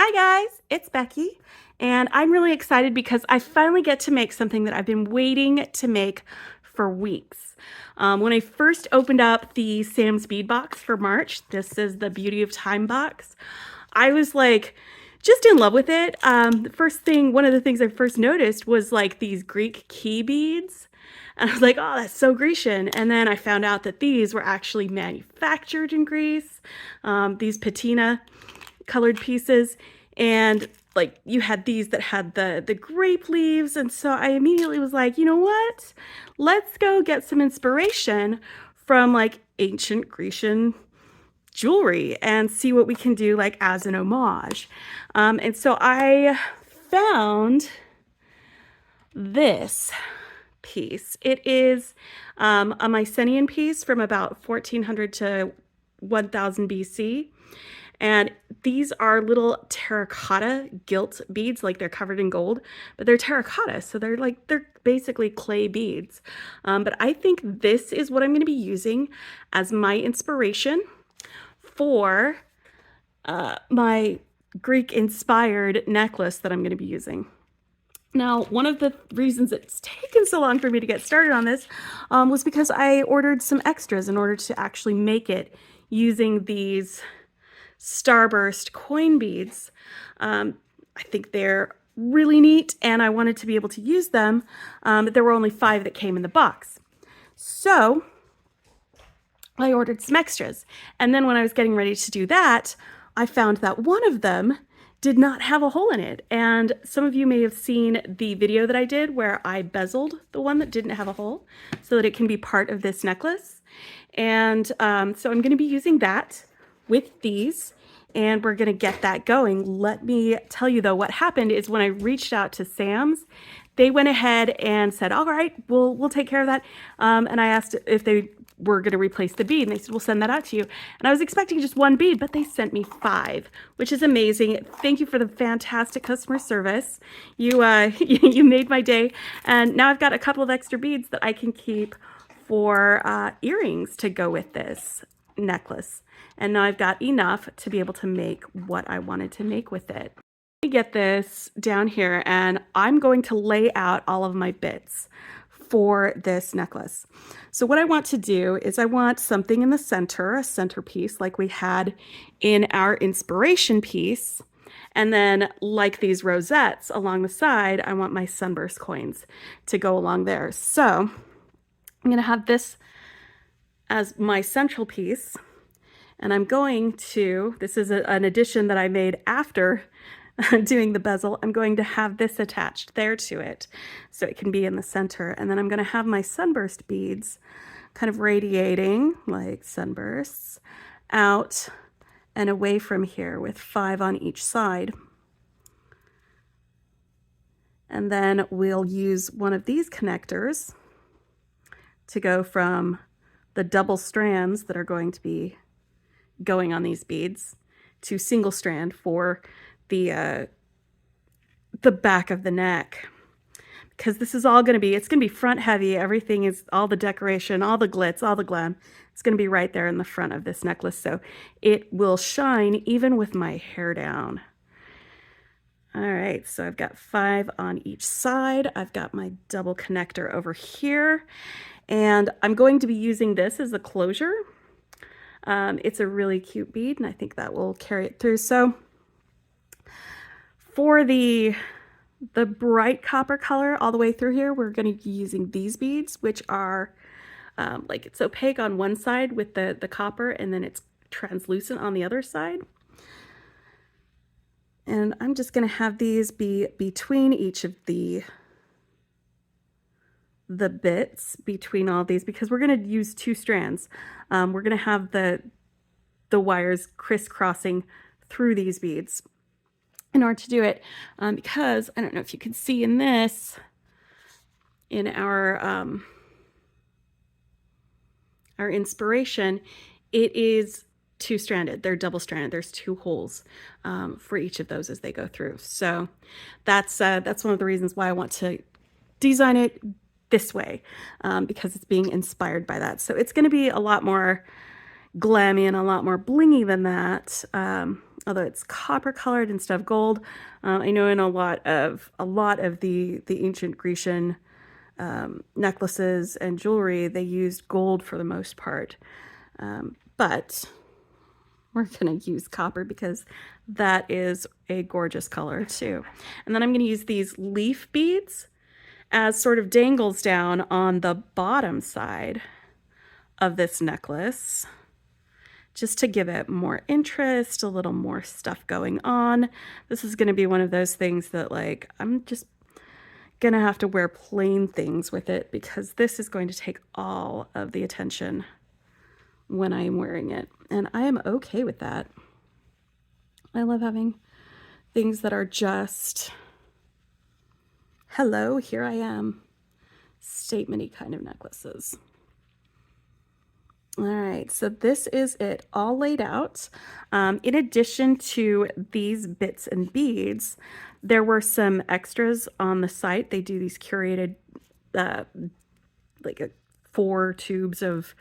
Hi guys, it's Becky, and I'm really excited because I finally get to make something that I've been waiting to make for weeks. When I first opened up the Sam's Bead Box for March, this is the Beauty of Time box, I was like just in love with it. One of the things I first noticed was like these Greek key beads. And I was like, oh, that's so Grecian. And then I found out that these were actually manufactured in Greece, these patina colored pieces, and like you had these that had the grape leaves, and so I immediately was like, you know what, let's go get some inspiration from like ancient Grecian jewelry and see what we can do like as an homage. And so I found this piece. It is a Mycenaean piece from about 1400 to 1000 BC. And these are little terracotta gilt beads, like they're covered in gold, but they're terracotta, so they're basically clay beads. But I think this is what I'm going to be using as my inspiration for my Greek-inspired necklace that I'm going to be using. Now, one of the reasons it's taken so long for me to get started on this was because I ordered some extras in order to actually make it using these starburst coin beads. I think they're really neat and I wanted to be able to use them, but there were only 5 that came in the box. So I ordered some extras, and then when I was getting ready to do that, I found that one of them did not have a hole in it. And some of you may have seen the video that I did where I bezeled the one that didn't have a hole so that it can be part of this necklace. And so I'm going to be using that with these, and we're going to get that going. Let me tell you though, what happened is when I reached out to Sam's, they went ahead and said, all right, we'll take care of that. And I asked if they were going to replace the bead, and they said, we'll send that out to you. And I was expecting just 1 bead, but they sent me 5, which is amazing. Thank you for the fantastic customer service. You you made my day. And now I've got a couple of extra beads that I can keep for earrings to go with this necklace. And now I've got enough to be able to make what I wanted to make with it. Let me get this down here, and I'm going to lay out all of my bits for this necklace. So what I want to do is I want something in the center, a centerpiece like we had in our inspiration piece. And then like these rosettes along the side, I want my sunburst coins to go along there. So I'm going to have this as my central piece. And I'm going to, this is an addition that I made after doing the bezel, I'm going to have this attached there to it so it can be in the center. And then I'm going to have my sunburst beads kind of radiating like sunbursts out and away from here with 5 on each side. And then we'll use one of these connectors to go from the double strands that are going to be going on these beads to single strand for the back of the neck, because this is all going to be, it's going to be front heavy. Everything is, all the decoration, all the glitz, all the glam, it's going to be right there in the front of this necklace, so it will shine even with my hair down. All right, so I've got 5 on each side. I've got my double connector over here, and I'm going to be using this as a closure. It's a really cute bead, and I think that will carry it through. So for the bright copper color all the way through here, we're going to be using these beads, which are like it's opaque on one side with the copper, and then it's translucent on the other side. And I'm just going to have these be between each of the bits between all these, because we're going to use 2 strands. We're going to have the wires crisscrossing through these beads in order to do it, because I don't know if you can see in this, in our inspiration, it is 2-stranded. They're double-stranded. There's 2 holes for each of those as they go through. So that's one of the reasons why I want to design it this way, because it's being inspired by that. So it's going to be a lot more glammy and a lot more blingy than that. although it's copper colored instead of gold. I know in a lot of the ancient Grecian necklaces and jewelry, they used gold for the most part. But we're going to use copper because that is a gorgeous color too. And then I'm going to use these leaf beads as sort of dangles down on the bottom side of this necklace, just to give it more interest, a little more stuff going on. This is going to be one of those things that, like, I'm just going to have to wear plain things with it because this is going to take all of the attention when I am wearing it. And I am okay with that. I love having things that are just, hello, here I am, statement-y kind of necklaces. All right, so this is it all laid out. In addition to these bits and beads, there were some extras on the site. They do these curated, like 4 tubes of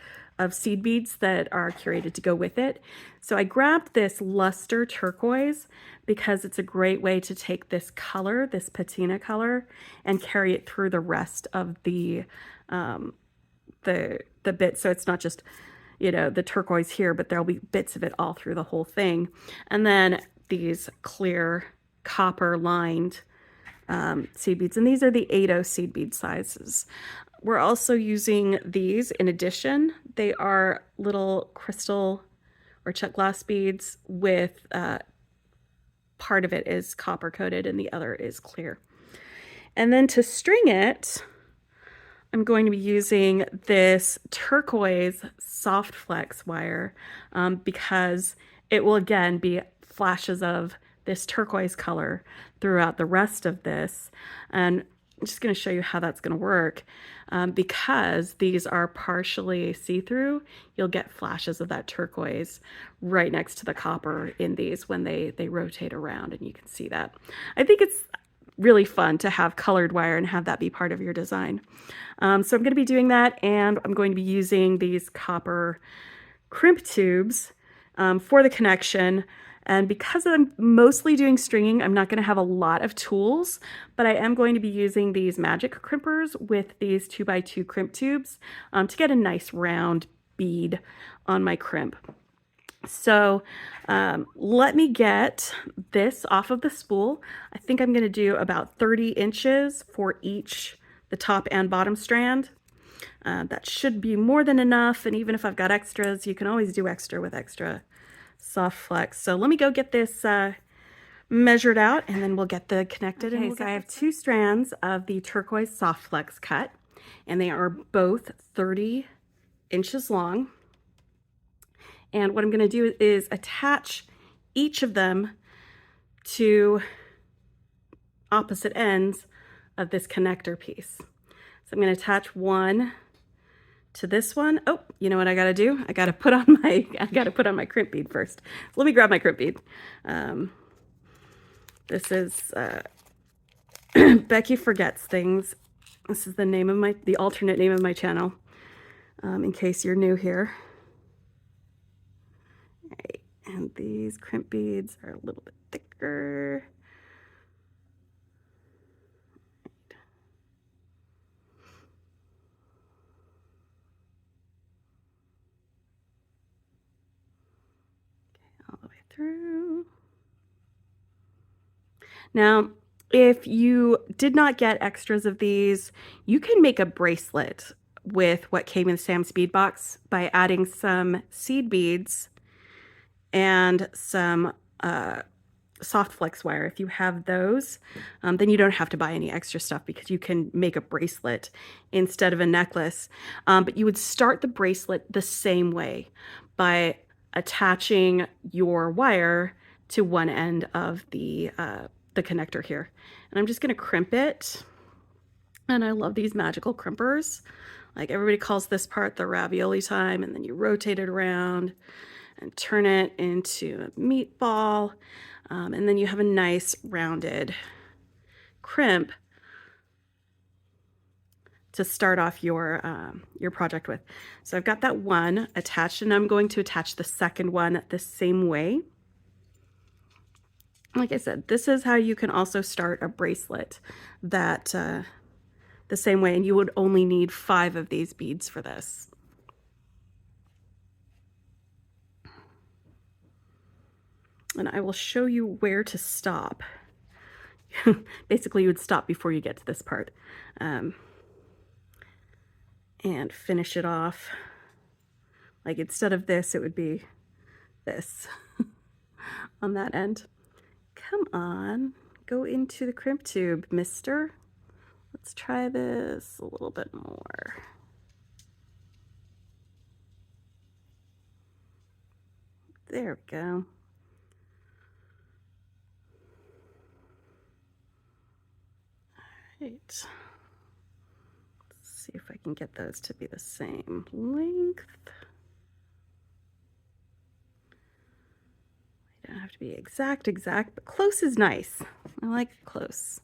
seed beads that are curated to go with it. So I grabbed this luster turquoise because it's a great way to take this color, this patina color, and carry it through the rest of the bit. So it's not just, you know, the turquoise here, but there'll be bits of it all through the whole thing. And then these clear copper lined seed beads, and these are the 8/0 seed bead sizes. We're also using these in addition. They are little crystal or Czech glass beads with part of it is copper coated and the other is clear. And then to string it, I'm going to be using this turquoise soft flex wire because it will again be flashes of this turquoise color throughout the rest of this. And I'm just going to show you how that's going to work. Because these are partially see-through, you'll get flashes of that turquoise right next to the copper in these when they rotate around, and you can see that. I think it's really fun to have colored wire and have that be part of your design. So I'm going to be doing that, and I'm going to be using these copper crimp tubes for the connection. And because I'm mostly doing stringing, I'm not going to have a lot of tools, but I am going to be using these magic crimpers with these 2x2 crimp tubes to get a nice round bead on my crimp. So let me get this off of the spool. I think I'm going to do about 30 inches for each, the top and bottom strand. That should be more than enough. And even if I've got extras, you can always do extra with extra soft flex. So let me go get this measured out, and then we'll get the connected. Okay, so I have 2 strands of the turquoise soft flex cut, and they are both 30 inches long. And what I'm going to do is attach each of them to opposite ends of this connector piece. So I'm going to attach one to this one. Oh, you know what I got to do? I got to put on my crimp bead first. So let me grab my crimp bead. This is Becky Forgets Things. This is the name of the alternate name of my channel, in case you're new here. All right, and these crimp beads are a little bit thicker. All the way through. Now, if you did not get extras of these, you can make a bracelet with what came in Sam's Bead Box by adding some seed beads and some soft flex wire. If you have those, then you don't have to buy any extra stuff because you can make a bracelet instead of a necklace. But you would start the bracelet the same way by attaching your wire to one end of the connector here. And I'm just going to crimp it. And I love these magical crimpers. Like, everybody calls this part the ravioli time, and then you rotate it around and turn it into a meatball. And then you have a nice rounded crimp to start off your project with. So I've got that one attached, and I'm going to attach the second one the same way. like I said, this is how you can also start a bracelet that the same way, and you would only need 5 of these beads for this. And I will show you where to stop. Basically, you would stop before you get to this part, and finish it off. Like instead of this, it would be this on that end. Come on, go into the crimp tube, mister. Let's try this a little bit more. There we go. All right. Let's see if I can get those to be the same length. They don't have to be exact, but close is nice. I like close.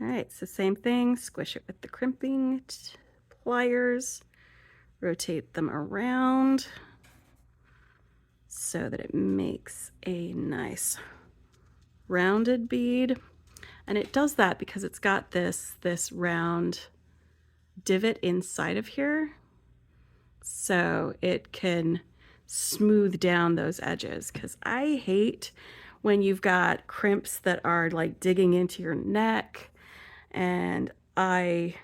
All right, so same thing, squish it with the crimping pliers, rotate them around so that it makes a nice rounded bead. And it does that because it's got this round divot inside of here, so it can smooth down those edges, because I hate when you've got crimps that are like digging into your neck, and I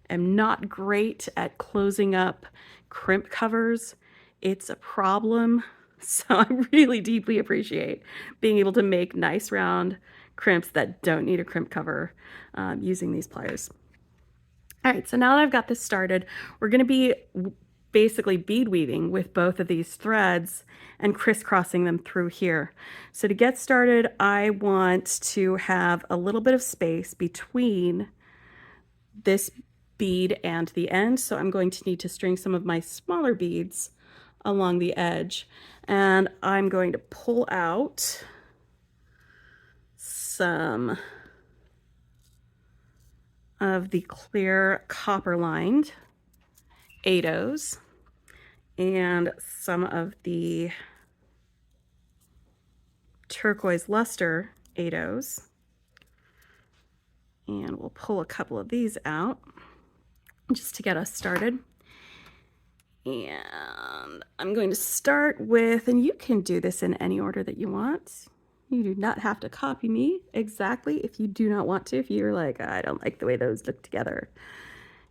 am not great at closing up crimp covers. It's a problem. So I really deeply appreciate being able to make nice round crimps that don't need a crimp cover using these pliers. All right, so now that I've got this started, we're going to be basically bead weaving with both of these threads and crisscrossing them through here. So to get started, I want to have a little bit of space between this bead and the end. So I'm going to need to string some of my smaller beads along the edge, and I'm going to pull out some of the clear copper lined 8/0s and some of the turquoise luster 8/0s, and we'll pull a couple of these out just to get us started. And I'm going to start with, and you can do this in any order that you want. You do not have to copy me exactly if you do not want to. If you're like, I don't like the way those look together,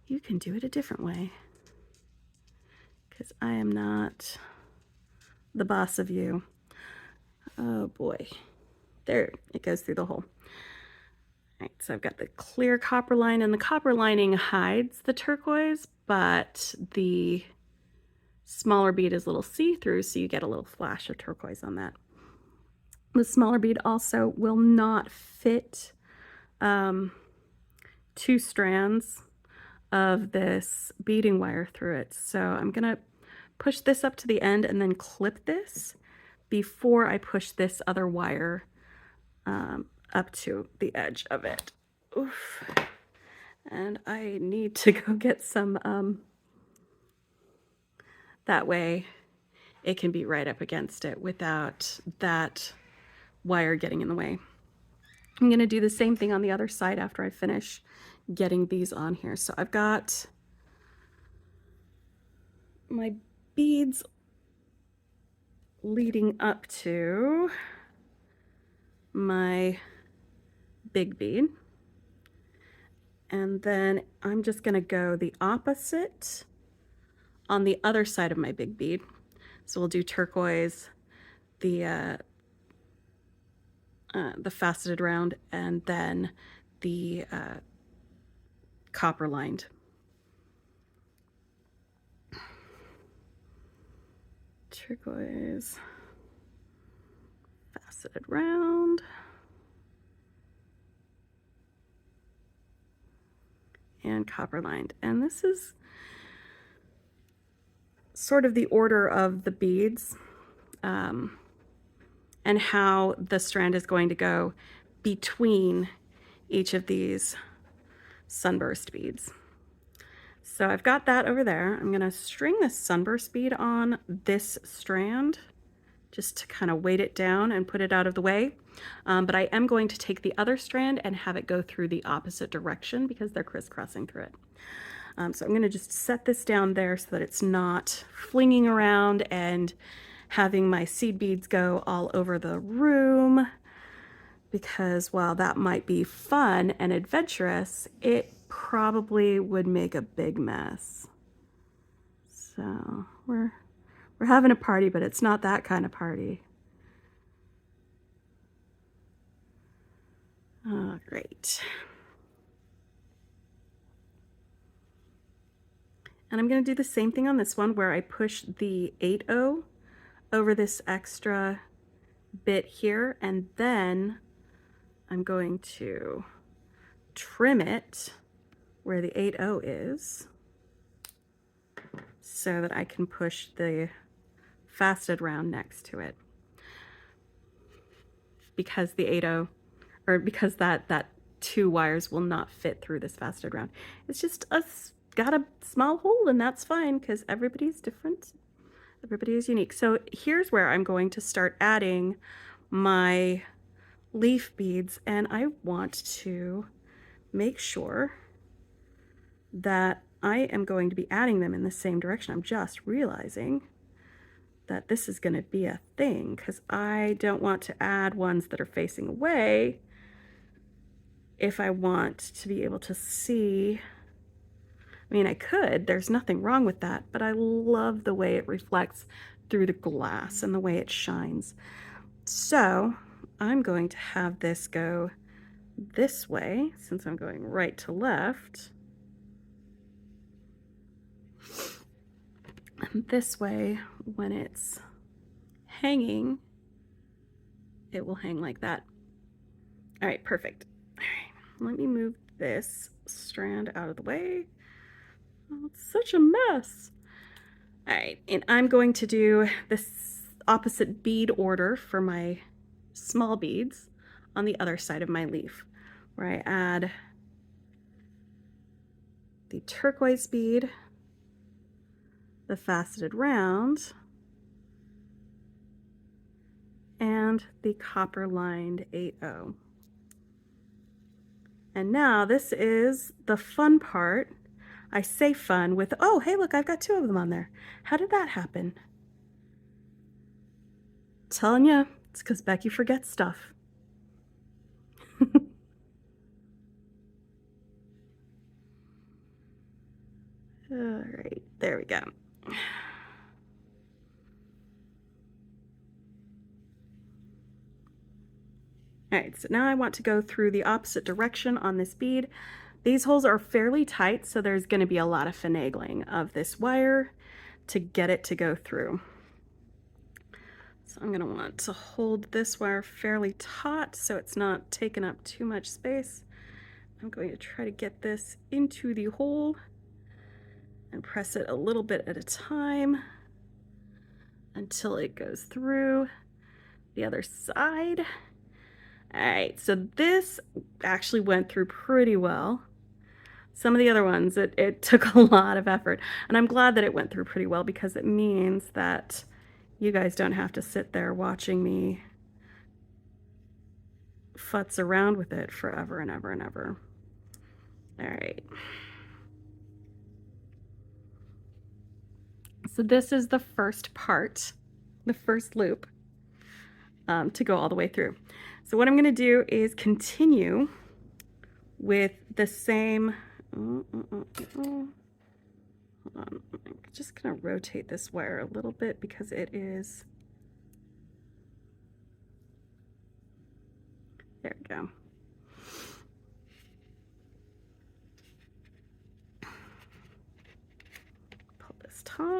you can do it a different way, because I am not the boss of you. Oh boy, there, it goes through the hole. All right, so I've got the clear copper line, and the copper lining hides the turquoise, but the smaller bead is a little see-through, so you get a little flash of turquoise on that. The smaller bead also will not fit 2 strands of this beading wire through it. So I'm gonna push this up to the end and then clip this before I push this other wire up to the edge of it. Oof. And I need to go get some, that way it can be right up against it without that wire getting in the way. I'm going to do the same thing on the other side after I finish getting these on here. So I've got my beads leading up to my big bead, and then I'm just going to go the opposite on the other side of my big bead. So we'll do turquoise, the faceted round, and then the copper lined. Turquoise, faceted round, and copper lined. And this is sort of the order of the beads and how the strand is going to go between each of these sunburst beads. So I've got that over there. I'm going to string this sunburst bead on this strand just to kind of weight it down and put it out of the way. But I am going to take the other strand and have it go through the opposite direction because they're crisscrossing through it. So I'm going to just set this down there so that it's not flinging around and having my seed beads go all over the room, because while that might be fun and adventurous, it probably would make a big mess. So we're having a party, but it's not that kind of party. Oh, great. And I'm going to do the same thing on this one where I push the 8/0 over this extra bit here, and then I'm going to trim it where the 8/0 is so that I can push the faceted round next to it, because the 8/0, or because that 2 wires will not fit through this faceted round. It's just got a small hole, and that's fine because everybody's different. Everybody is unique. So here's where I'm going to start adding my leaf beads, and I want to make sure that I am going to be adding them in the same direction. I'm just realizing that this is going to be a thing because I don't want to add ones that are facing away if I want to be able to see. I mean, I could, there's nothing wrong with that, but I love the way it reflects through the glass and the way it shines. So I'm going to have this go this way, since I'm going right to left. And this way, when it's hanging, it will hang like that. All right, perfect. All right, let me move this strand out of the way. Oh, it's such a mess. All right, and I'm going to do this opposite bead order for my small beads on the other side of my leaf, where I add the turquoise bead, the faceted round, and the copper lined 8/0. And now this is the fun part. I say fun with, oh, hey, look, I've got 2 of them on there. How did that happen? Telling you, it's because Becky forgets stuff. All right, there we go. All right, so now I want to go through the opposite direction on this bead. These holes are fairly tight, so there's going to be a lot of finagling of this wire to get it to go through. So I'm going to want to hold this wire fairly taut so it's not taking up too much space. I'm going to try to get this into the hole and press it a little bit at a time until it goes through the other side. All right, so this actually went through pretty well. Some of the other ones, it took a lot of effort, and I'm glad that it went through pretty well because it means that you guys don't have to sit there watching me futz around with it forever and ever and ever. All right. So this is the first part, the first loop, to go all the way through. So what I'm going to do is continue with the same. Hold on. I'm just going to rotate this wire a little bit because it is. There we go. Pull this taut. All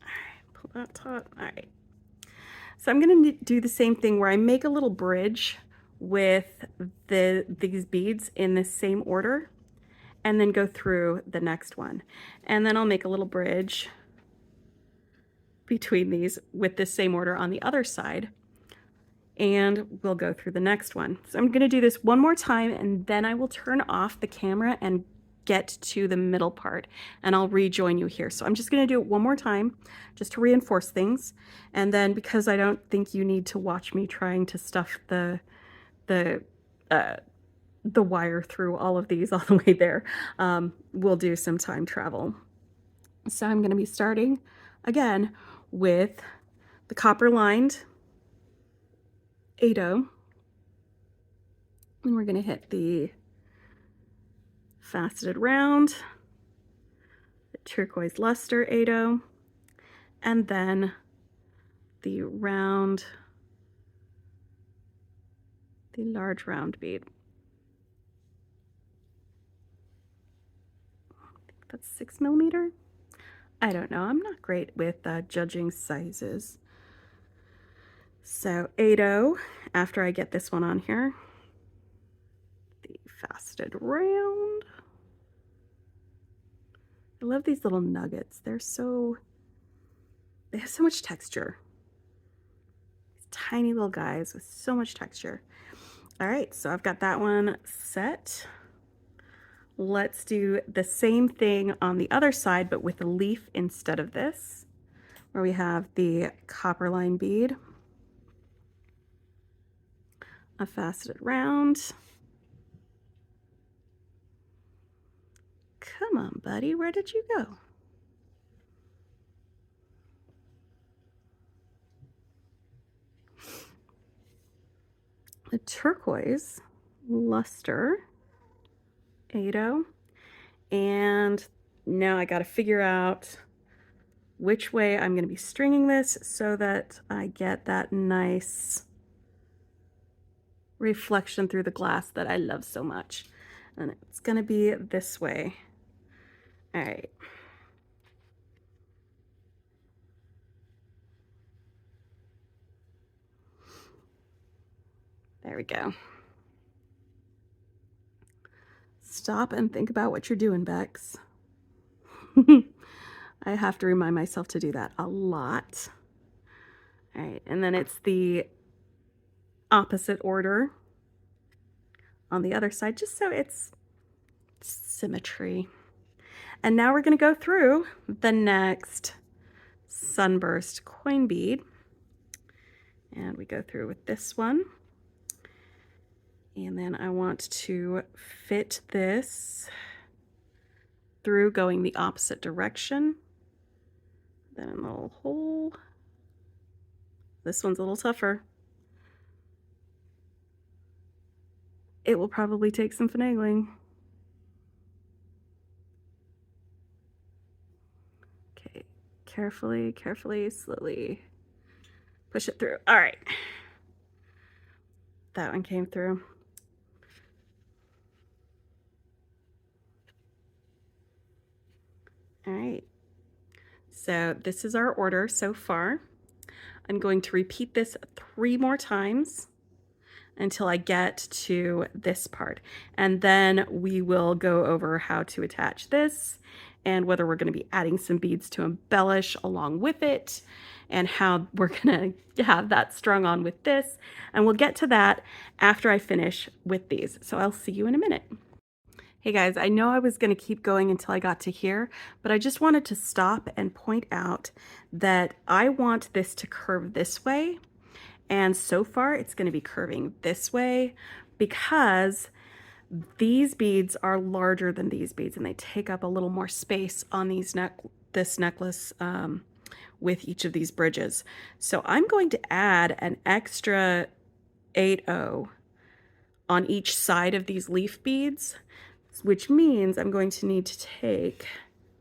right, pull that taut. All right. So I'm going to do the same thing where I make a little bridge with these beads in the same order, and then go through the next one. And then I'll make a little bridge between these with the same order on the other side, and we'll go through the next one. So I'm going to do this one more time, and then I will turn off the camera and get to the middle part, and I'll rejoin you here. So I'm just going to do it one more time just to reinforce things. And then, because I don't think you need to watch me trying to stuff the wire through all of these all the way there, we'll do some time travel. So I'm going to be starting again with the copper lined 8/0, and we're going to hit the faceted round, the turquoise luster 8/0, and then the round, the large round bead. I think that's 6mm. I don't know, I'm not great with judging sizes. So 8/0, after I get this one on here, the faceted round. I love these little nuggets. They have so much texture. These tiny little guys with so much texture. All right, so I've got that one set. Let's do the same thing on the other side, but with a leaf instead of this, where we have the copper line bead, a faceted round. Come on, buddy, where did you go? The turquoise luster 8/0, and now I got to figure out which way I'm going to be stringing this so that I get that nice reflection through the glass that I love so much. And it's going to be this way. All right. There we go. Stop and think about what you're doing, Bex. I have to remind myself to do that a lot. All right, and then it's the opposite order on the other side, just so it's symmetry. And now we're going to go through the next sunburst coin bead. And we go through with this one. And then I want to fit this through going the opposite direction. Then a little hole. This one's a little tougher. It will probably take some finagling. Okay, carefully, carefully, slowly push it through. All right. That one came through. All right. So this is our order so far. I'm going to repeat this 3 more times until I get to this part. And then we will go over how to attach this and whether we're going to be adding some beads to embellish along with it and how we're going to have that strung on with this. And we'll get to that after I finish with these. So I'll see you in a minute. Hey guys, I know I was going to keep going until I got to here, but I just wanted to stop and point out that I want this to curve this way. And so far it's going to be curving this way because these beads are larger than these beads and they take up a little more space on this necklace with each of these bridges. So I'm going to add an extra 8/0 on each side of these leaf beads, which means I'm going to need to take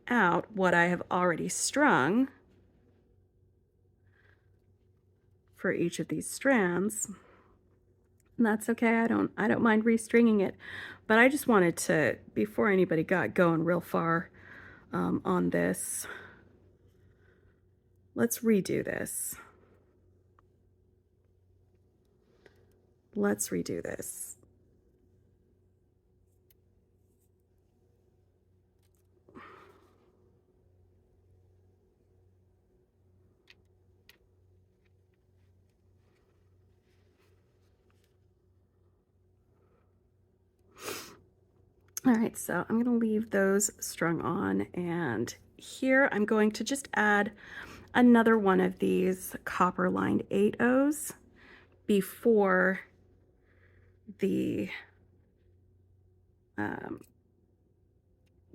out what I have already strung for each of these strands. And that's okay, I don't mind restringing it, but I just wanted to, before anybody got going real far on this, let's redo this. Let's redo this. All right, so I'm going to leave those strung on, and here I'm going to just add another one of these copper lined 8/0s before the um,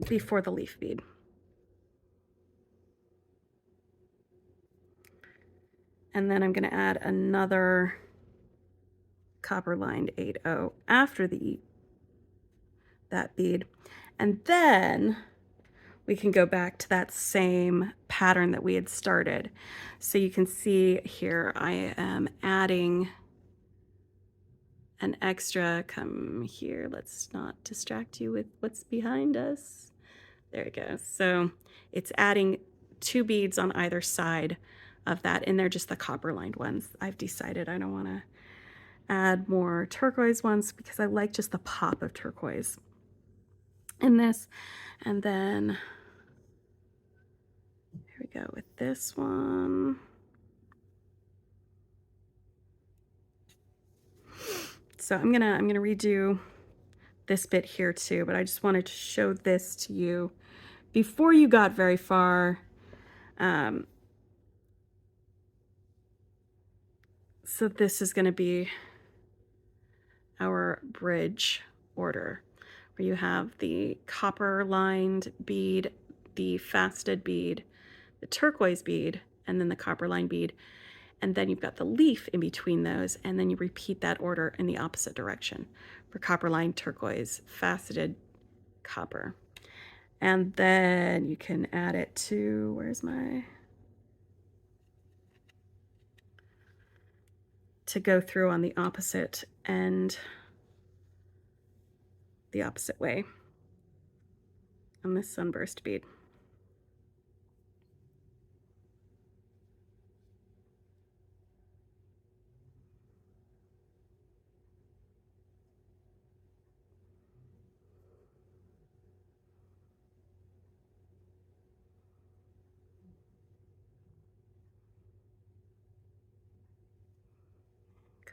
before the leaf bead. And then I'm going to add another copper lined 8/0 after that bead. And then we can go back to that same pattern that we had started. So you can see here I am adding an extra, come here, let's not distract you with what's behind us. There we go. So it's adding 2 beads on either side of that, and they're just the copper lined ones. I've decided I don't want to add more turquoise ones because I like just the pop of turquoise in this. And then here we go with this one. So I'm gonna redo this bit here too, but I just wanted to show this to you before you got very far. So this is going to be our bridge order, where you have the copper lined bead, the faceted bead, the turquoise bead, and then the copper lined bead. And then you've got the leaf in between those, and then you repeat that order in the opposite direction for copper lined turquoise, faceted copper. And then you can add it to, where's my, to go through on the opposite end, the opposite way on this sunburst bead.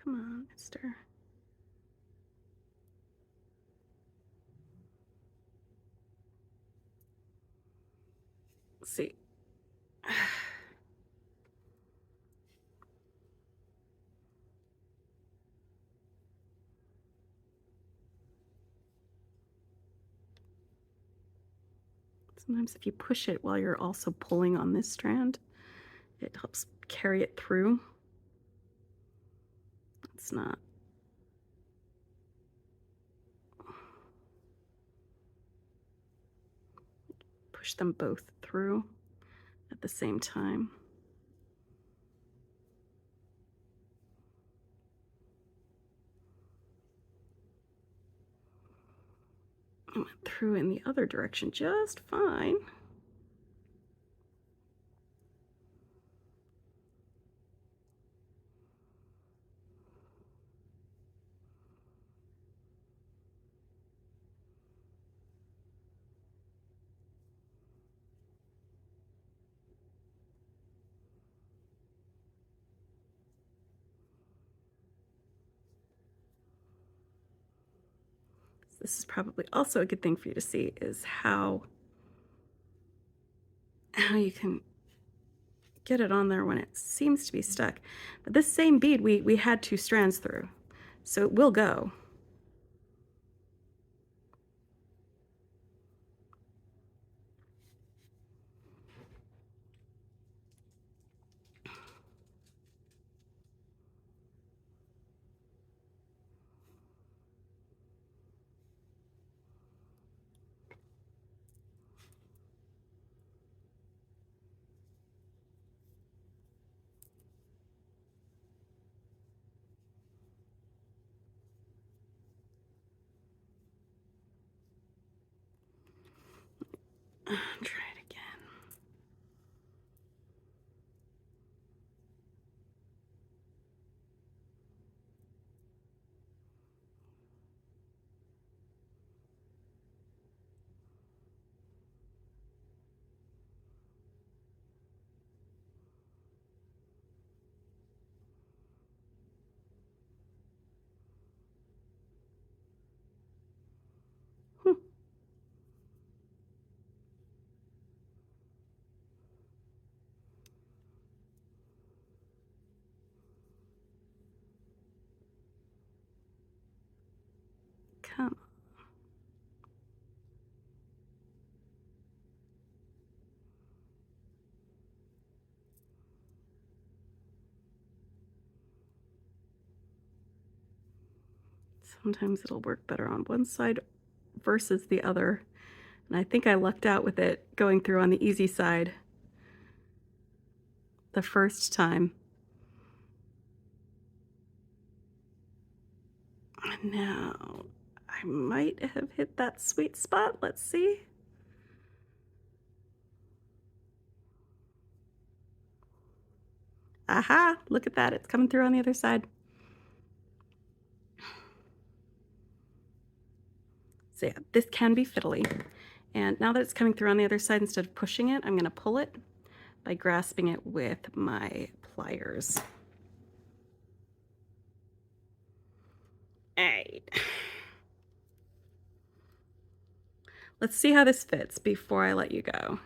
Come on, mister. Let's see. Sometimes if you push it while you're also pulling on this strand, it helps carry it through. It's not. Push them both through at the same time. I went through in the other direction just fine. This is probably also a good thing for you to see, is how you can get it on there when it seems to be stuck. But this same bead we had 2 strands through, so it will go. Try it again. Come. Sometimes it'll work better on one side versus the other. And I think I lucked out with it going through on the easy side the first time. Now, I might have hit that sweet spot. Let's see. Aha, look at that. It's coming through on the other side. So yeah, this can be fiddly. And now that it's coming through on the other side, instead of pushing it, I'm gonna pull it by grasping it with my pliers. All right. Let's see how this fits before I let you go.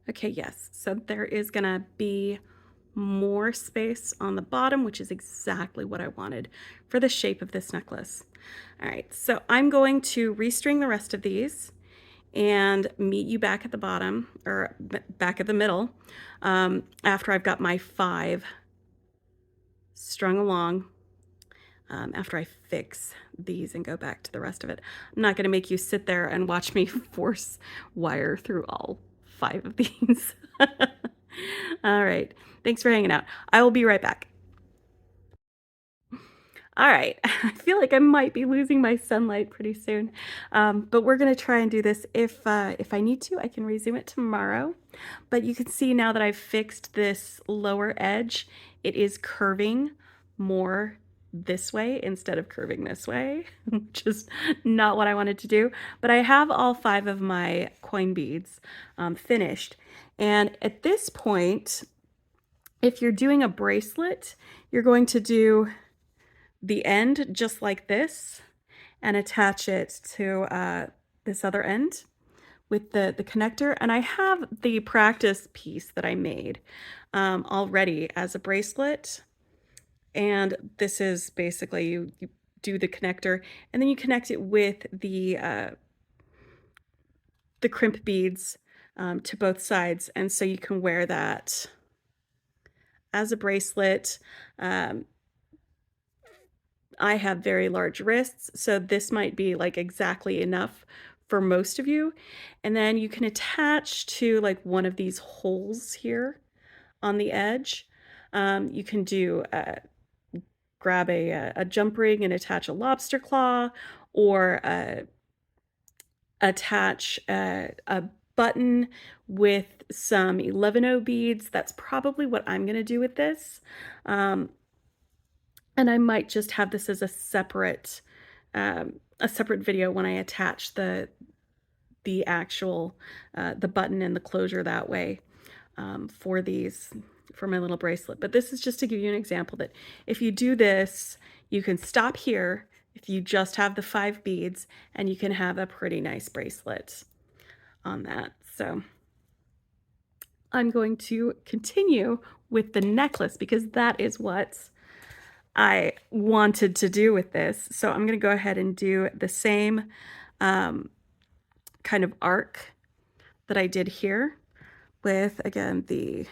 Okay, yes, so there is gonna be more space on the bottom, which is exactly what I wanted for the shape of this necklace. All right, so I'm going to restring the rest of these and meet you back at the bottom, or back at the middle, after I've got my 5 strung along, after I fix these and go back to the rest of it. I'm not gonna make you sit there and watch me force wire through all 5 of these. All right, thanks for hanging out. I will be right back. All right, I feel like I might be losing my sunlight pretty soon, but we're gonna try and do this. If I need to, I can resume it tomorrow. But you can see now that I've fixed this lower edge, it is curving more this way instead of curving this way, which is not what I wanted to do. But I have all 5 of my coin beads finished. And at this point, if you're doing a bracelet, you're going to do the end just like this and attach it to this other end with the connector. And I have the practice piece that I made already as a bracelet. And this is basically you do the connector and then you connect it with the crimp beads to both sides. And so you can wear that as a bracelet. I have very large wrists, so this might be like exactly enough for most of you. And then you can attach to like one of these holes here on the edge. You can do grab a jump ring and attach a lobster claw, or attach a button with some 11O beads. That's probably what I'm going to do with this. And I might just have this as a separate video when I attach the actual the button and the closure that way for these, for my little bracelet. But this is just to give you an example that if you do this, you can stop here if you just have the 5 beads, and you can have a pretty nice bracelet on that. So I'm going to continue with the necklace because that is what I wanted to do with this. So I'm going to go ahead and do the same kind of arc that I did here with, again, the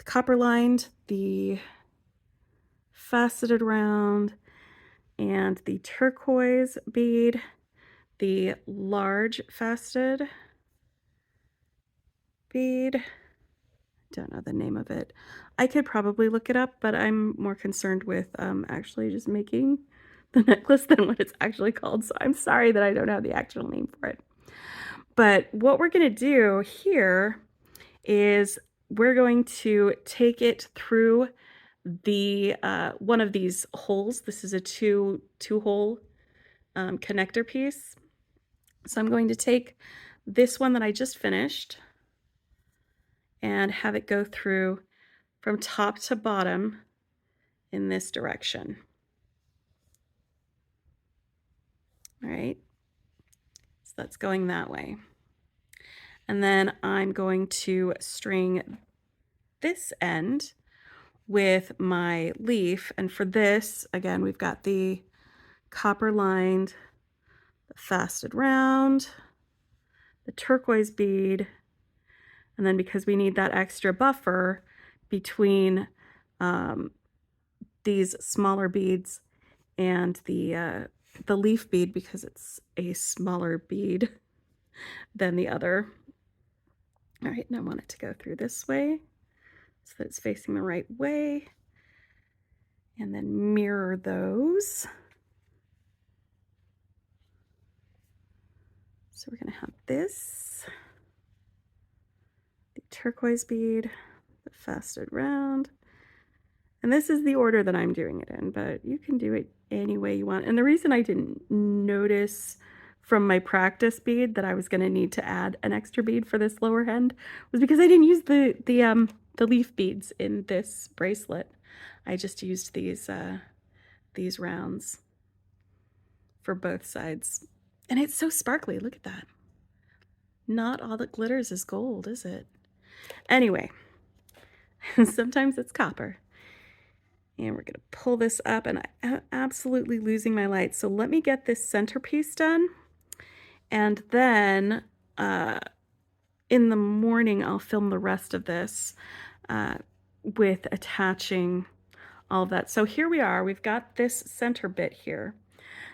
copper lined, the faceted round, and the turquoise bead, the large faceted bead. Don't know the name of it. I could probably look it up, but I'm more concerned with actually just making the necklace than what it's actually called. So I'm sorry that I don't have the actual name for it. But what we're going to do here is we're going to take it through the one of these holes. This is a two hole connector piece. So I'm going to take this one that I just finished and have it go through from top to bottom in this direction. All right, so that's going that way. And then I'm going to string this end with my leaf. And for this, again, we've got the copper lined, the faceted round, the turquoise bead, and then because we need that extra buffer between these smaller beads and the leaf bead, because it's a smaller bead than the other. All right, and I want it to go through this way so that it's facing the right way, and then mirror those. So we're going to have this, the turquoise bead, the faceted round, and this is the order that I'm doing it in, but you can do it any way you want. And the reason I didn't notice from my practice bead that I was going to need to add an extra bead for this lower end was because I didn't use the leaf beads in this bracelet. I just used these rounds for both sides. And it's so sparkly. Look at that. Not all that glitters is gold, is it? Anyway, sometimes it's copper. And we're going to pull this up, and I'm absolutely losing my light. So let me get this centerpiece done. And then in the morning, I'll film the rest of this with attaching all of that. So here we are. We've got this center bit here.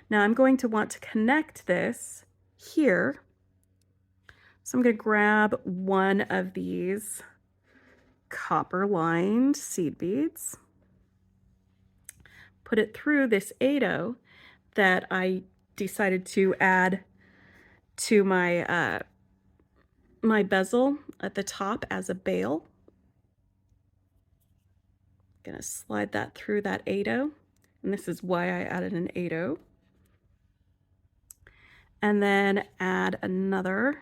Now I'm going to want to connect this here. So I'm going to grab one of these copper lined seed beads, put it through this 8/0 that I decided to add to my my bezel at the top as a bail. I'm gonna slide that through that 8/0, and this is why I added an 8/0. And then add another.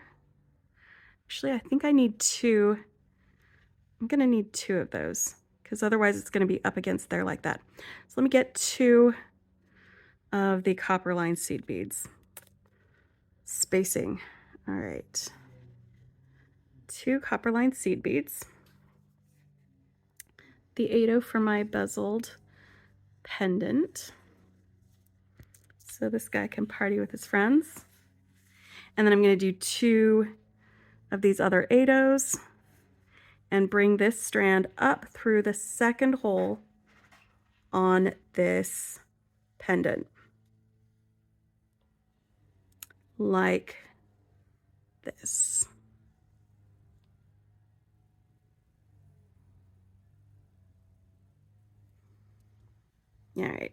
Actually, I think I need two. I'm gonna need two of those because otherwise it's gonna be up against there like that. So let me get two of the copper lined seed beads. Spacing. All right. Two copper lined seed beads. The 8/0 for my bezeled pendant. So this guy can party with his friends. And then I'm going to do two of these other 8/0s and bring this strand up through the second hole on this pendant. Like this. All right.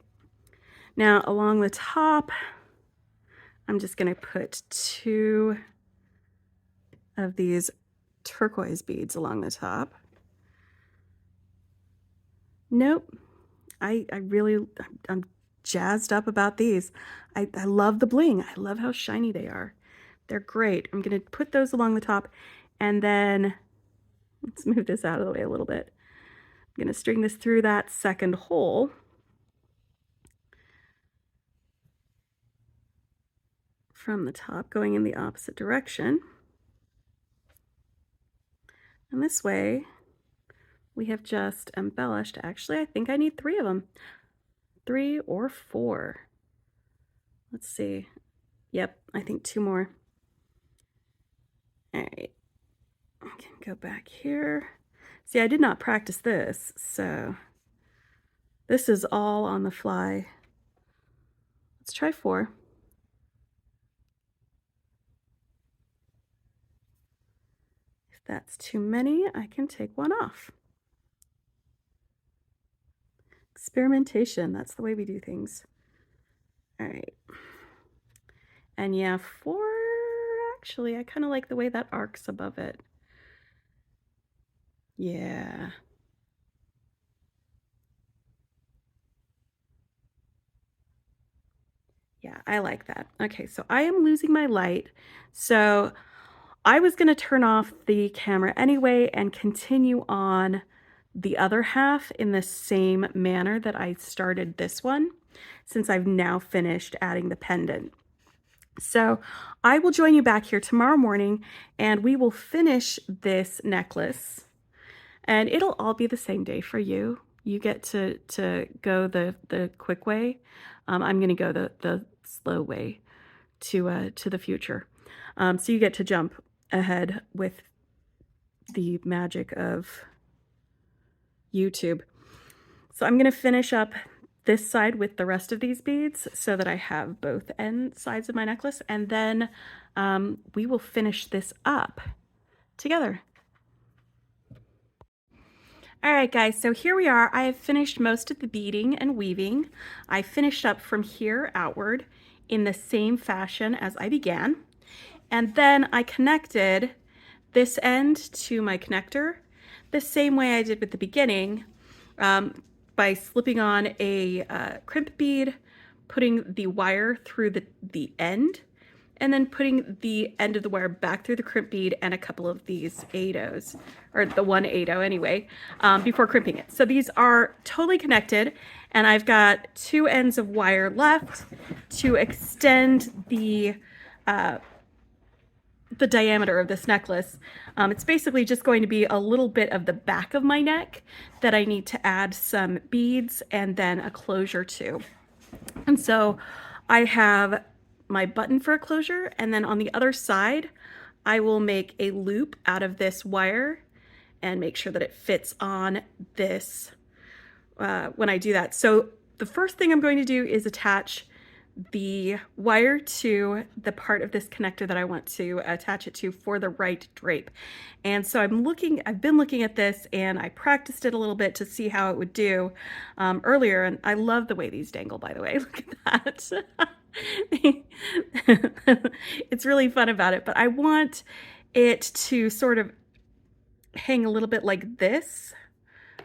Now along the top, I'm just going to put two of these turquoise beads along the top. Nope. I'm jazzed up about these. I love the bling. I love how shiny they are. They're great. I'm going to put those along the top, and then let's move this out of the way a little bit. I'm going to string this through that second hole. From the top, going in the opposite direction. And this way, we have just embellished. Actually, I think I need three of them. 3 or 4. Let's see. Yep, I think 2 more. All right. I can go back here. See, I did not practice this, so this is all on the fly. Let's try 4. If that's too many, I can take one off. Experimentation, that's the way we do things. All right. And yeah, 4, actually, I kind of like the way that arcs above it. Yeah. Yeah, I like that. Okay, so I am losing my light. So I was going to turn off the camera anyway and continue on the other half in the same manner that I started this one, since I've now finished adding the pendant. So I will join you back here tomorrow morning, and we will finish this necklace, and it'll all be the same day for you. You get to go the quick way. I'm gonna go the slow way to the future. So you get to jump ahead with the magic of YouTube. So I'm gonna finish up this side with the rest of these beads so that I have both end sides of my necklace, and then we will finish this up together. All right, guys, so here we are. I have finished most of the beading and weaving. I finished up from here outward in the same fashion as I began. And then I connected this end to my connector the same way I did with the beginning, by slipping on a crimp bead, putting the wire through the end, and then putting the end of the wire back through the crimp bead and a couple of these 8/0s, or the 1/8 anyway, before crimping it. So these are totally connected, and I've got 2 ends of wire left to extend the diameter of this necklace. It's basically just going to be a little bit of the back of my neck that I need to add some beads and then a closure to. And so I have my button for a closure, and then on the other side, I will make a loop out of this wire and make sure that it fits on this when I do that. So the first thing I'm going to do is attach the wire to the part of this connector that I want to attach it to for the right drape. And so I've been looking at this, and I practiced it a little bit to see how it would do earlier. And I love the way these dangle, by the way. Look at that. It's really fun about it, but I want it to sort of hang a little bit like this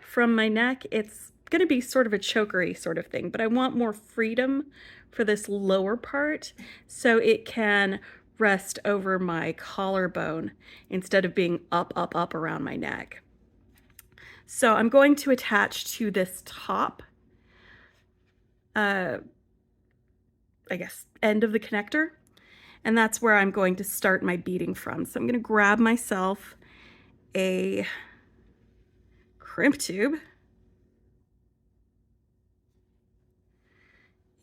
from my neck. It's going to be sort of a chokery sort of thing, but I want more freedom for this lower part so it can rest over my collarbone instead of being up around my neck. So I'm going to attach to this top, I guess, end of the connector, and that's where I'm going to start my beading from. So I'm going to grab myself a crimp tube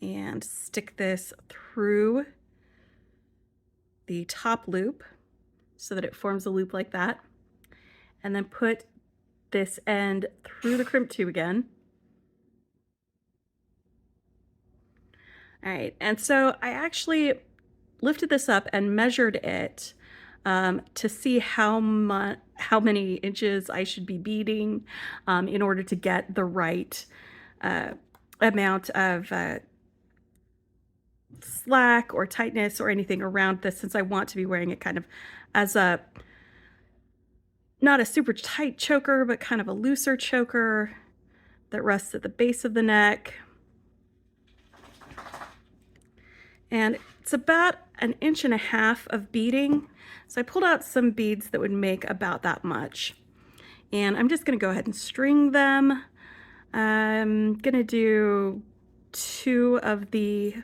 and stick this through the top loop so that it forms a loop like that, and then put this end through the crimp tube again. All right, and so I actually lifted this up and measured it to see how many inches I should be beading in order to get the right amount of slack or tightness or anything around this, since I want to be wearing it kind of as a, not a super tight choker, but kind of a looser choker that rests at the base of the neck. And it's about 1.5 inches of beading. So I pulled out some beads that would make about that much. And I'm just gonna go ahead and string them. I'm gonna do 2 of the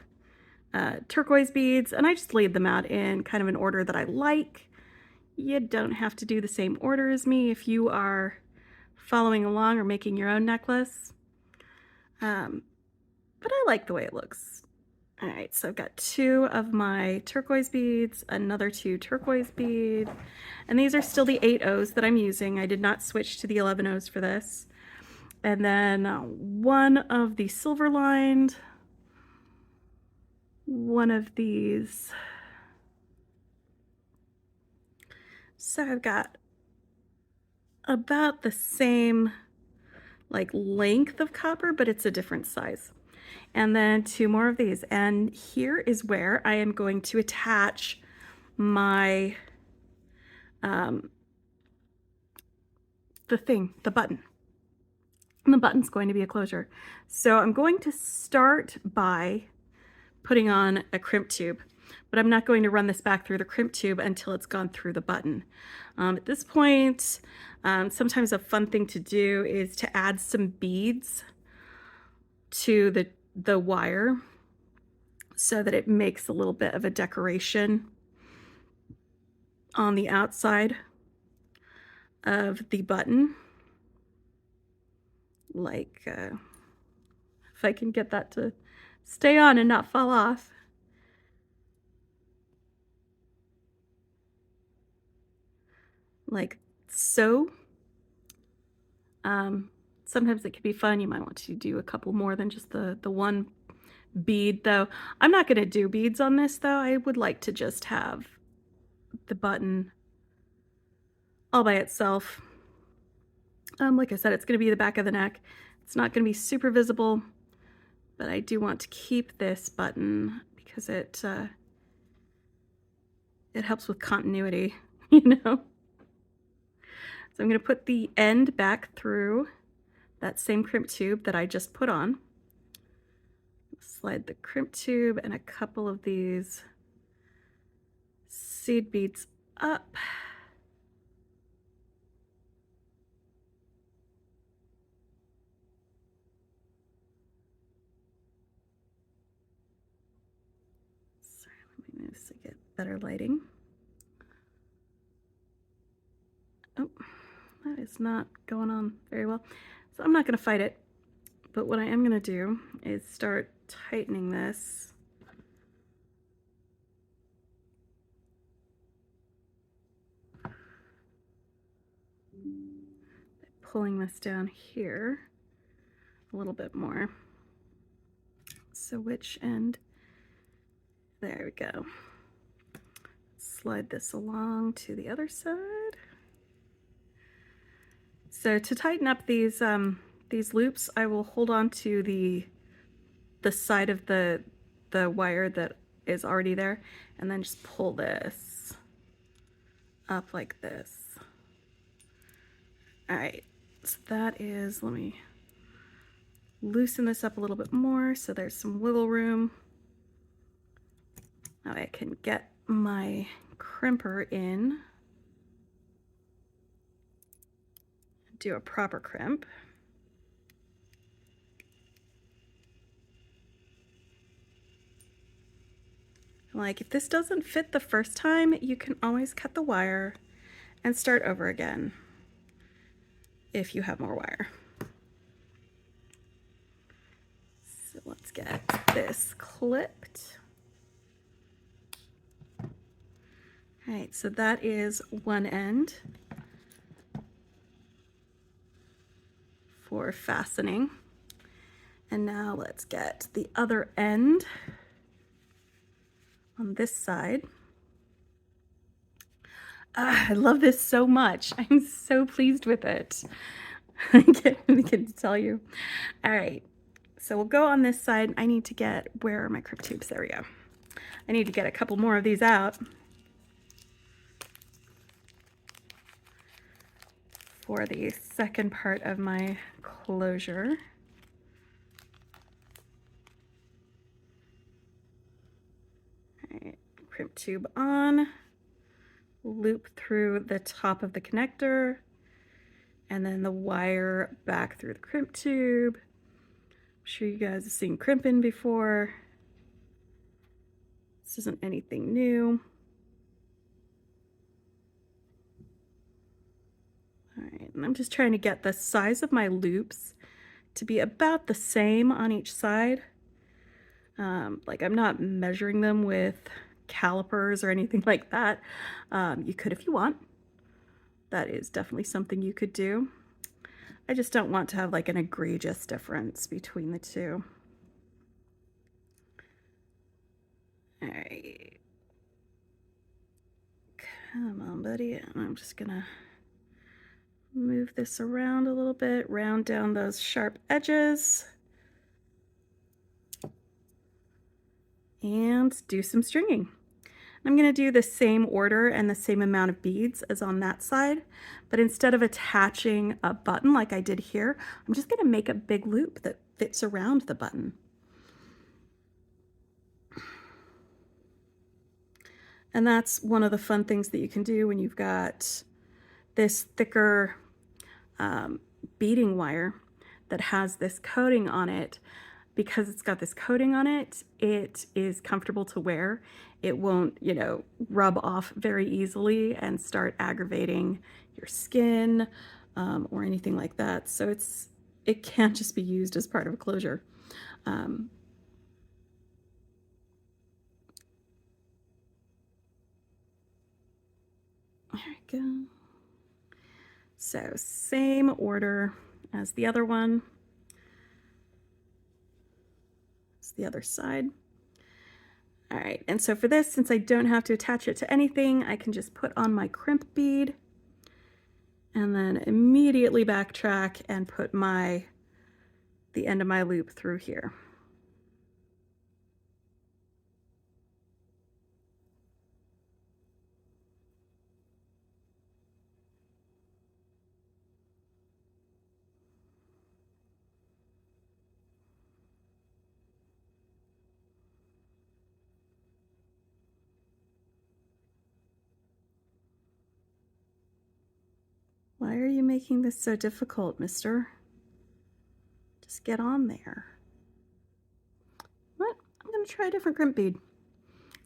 turquoise beads, and I just laid them out in kind of an order that I like. You don't have to do the same order as me if you are following along or making your own necklace. But I like the way it looks. All right, so I've got 2 of my turquoise beads, another 2 turquoise bead, and these are still the 8/0s that I'm using. I did not switch to the 11/0s for this. And then 1 of the silver lined, 1 of these. So I've got about the same like length of copper, but it's a different size. And then 2 more of these. And here is where I am going to attach my, the button. And the button's going to be a closure. So I'm going to start by putting on a crimp tube, but I'm not going to run this back through the crimp tube until it's gone through the button. At this point, sometimes a fun thing to do is to add some beads to the wire so that it makes a little bit of a decoration on the outside of the button, like, if I can get that to stay on and not fall off. Like so. Sometimes it can be fun. You might want to do a couple more than just the one bead, though. I'm not going to do beads on this, though. I would like to just have the button all by itself. Like I said, it's going to be the back of the neck. It's not going to be super visible, but I do want to keep this button because it helps with continuity, you know? So I'm going to put the end back through that same crimp tube that I just put on. Slide the crimp tube and a couple of these seed beads up. Sorry, let me move so I get better lighting. Oh, that is not going on very well. So I'm not going to fight it, but what I am going to do is start tightening this. Pulling this down here a little bit more. So which end? There we go. Slide this along to the other side. So to tighten up these loops, I will hold on to the side of the wire that is already there, and then just pull this up like this. All right, so that is, let me loosen this up a little bit more so there's some wiggle room. Now I can get my crimper in. Do a proper crimp. Like, if this doesn't fit the first time, you can always cut the wire and start over again if you have more wire. So let's get this clipped. All right, so that is one end for fastening. And now let's get the other end on this side. I love this so much. I'm so pleased with it. I can't begin to tell you. All right, so we'll go on this side. I need to get, where are my crimp tubes? There we go. I need to get a couple more of these out for the second part of my closure. All right, crimp tube on, loop through the top of the connector, and then the wire back through the crimp tube. I'm sure you guys have seen crimping before. This isn't anything new. All right, and I'm just trying to get the size of my loops to be about the same on each side. Like, I'm not measuring them with calipers or anything like that. You could if you want. That is definitely something you could do. I just don't want to have like an egregious difference between the two. All right. Come on, buddy. And I'm just gonna move this around a little bit, round down those sharp edges, and do some stringing. I'm going to do the same order and the same amount of beads as on that side, but instead of attaching a button like I did here, I'm just going to make a big loop that fits around the button. And that's one of the fun things that you can do when you've got this thicker beading wire that has this coating on it. Because it's got this coating on it, it is comfortable to wear. It won't, you know, rub off very easily and start aggravating your skin or anything like that. So it can't just be used as part of a closure. There we go. So same order as the other one. It's the other side. All right, and so for this, since I don't have to attach it to anything, I can just put on my crimp bead and then immediately backtrack and put the end of my loop through here. Why are you making this so difficult, mister? Just get on there. What? I'm gonna try a different crimp bead.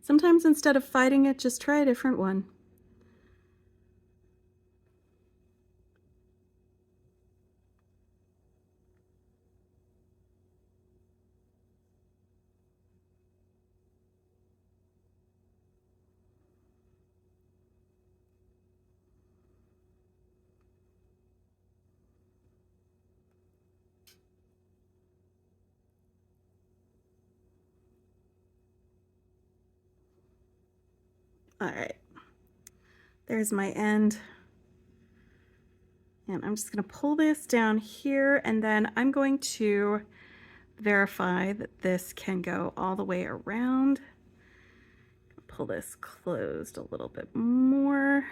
Sometimes instead of fighting it, just try a different one. All right, there's my end. And I'm just going to pull this down here, and then I'm going to verify that this can go all the way around. Pull this closed a little bit more.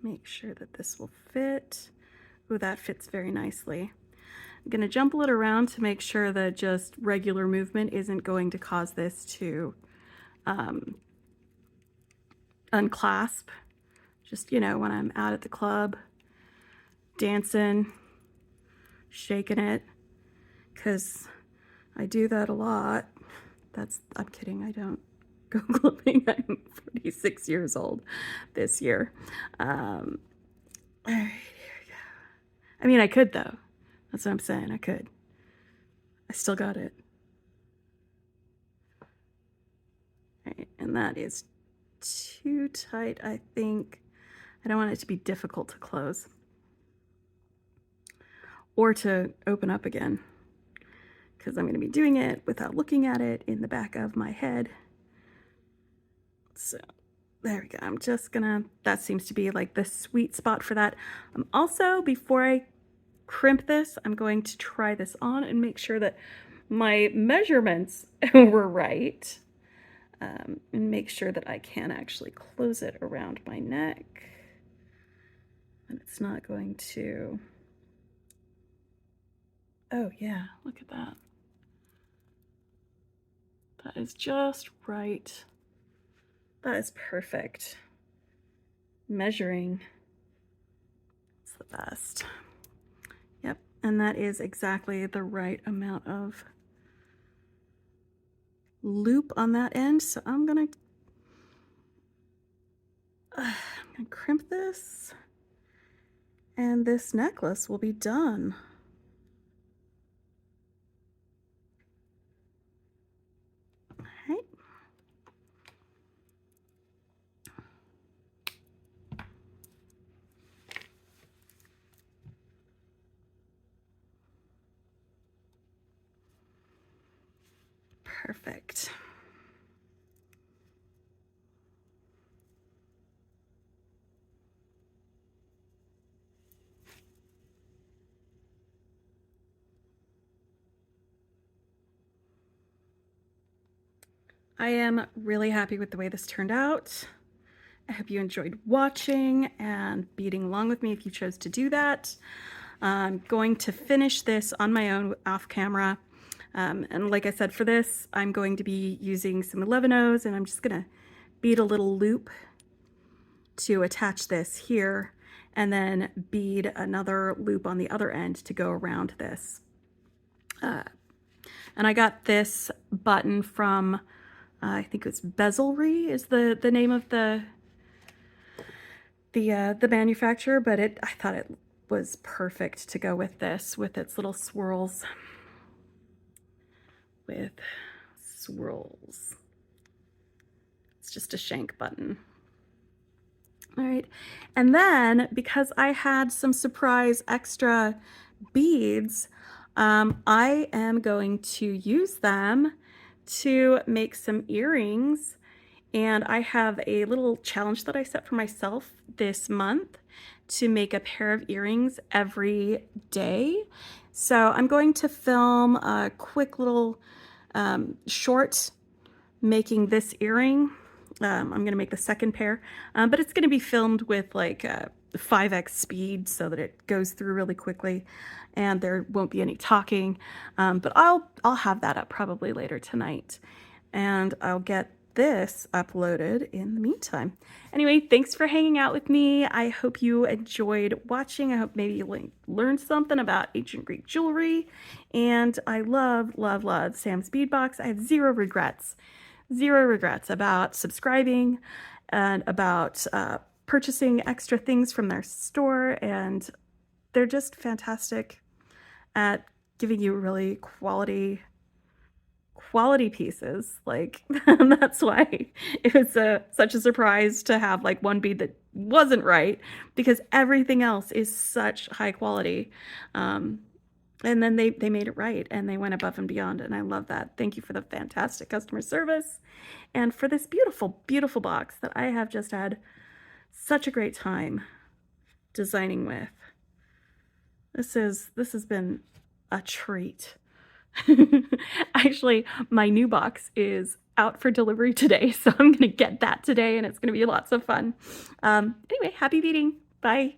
Make sure that this will fit. Ooh, that fits very nicely. I'm going to jumble it around to make sure that just regular movement isn't going to cause this to unclasp. Just, you know, when I'm out at the club, dancing, shaking it, because I do that a lot. I'm kidding, I don't go clubbing. I'm 46 years old this year. All right, here we go. I mean, I could though. That's what I'm saying, I could. I still got it. All right, and that is too tight, I think. I don't want it to be difficult to close or to open up again, because I'm going to be doing it without looking at it in the back of my head. So there we go. I'm just gonna, that seems to be like the sweet spot for that. Also, before I crimp this, I'm going to try this on and make sure that my measurements were right, and make sure that I can actually close it around my neck and it's not going to, oh yeah, look at that. That is just right. That is perfect. Measuring, it's the best. Yep, and that is exactly the right amount of loop on that end. So I'm gonna crimp this, and this necklace will be done. All right. Perfect. I am really happy with the way this turned out. I hope you enjoyed watching and beading along with me if you chose to do that. I'm going to finish this on my own off camera. And like I said, for this, I'm going to be using some 11/0s, and I'm just gonna bead a little loop to attach this here, and then bead another loop on the other end to go around this. And I got this button from, I think it's Bezelry is the name of the manufacturer, but I thought it was perfect to go with this, with its little swirls. With swirls. It's just a shank button. All right, and then because I had some surprise extra beads, I am going to use them to make some earrings. And I have a little challenge that I set for myself this month to make a pair of earrings every day. So I'm going to film a quick little short making this earring. I'm going to make the second pair, but it's going to be filmed with like 5x speed so that it goes through really quickly and there won't be any talking. But I'll have that up probably later tonight, and I'll get this uploaded in the meantime. Anyway, thanks for hanging out with me. I hope you enjoyed watching. I hope maybe you learned something about ancient Greek jewelry. And I love, love, love Sam's Bead Box. I have zero regrets about subscribing and about purchasing extra things from their store. And they're just fantastic at giving you really quality pieces. Like that's why it was such a surprise to have like one bead that wasn't right, because everything else is such high quality. And then they made it right and they went above and beyond, and I love that. Thank you for the fantastic customer service and for this beautiful, beautiful box that I have just had such a great time designing with. This has been a treat. Actually, my new box is out for delivery today, so I'm gonna get that today and it's gonna be lots of fun. Anyway, happy beading. Bye.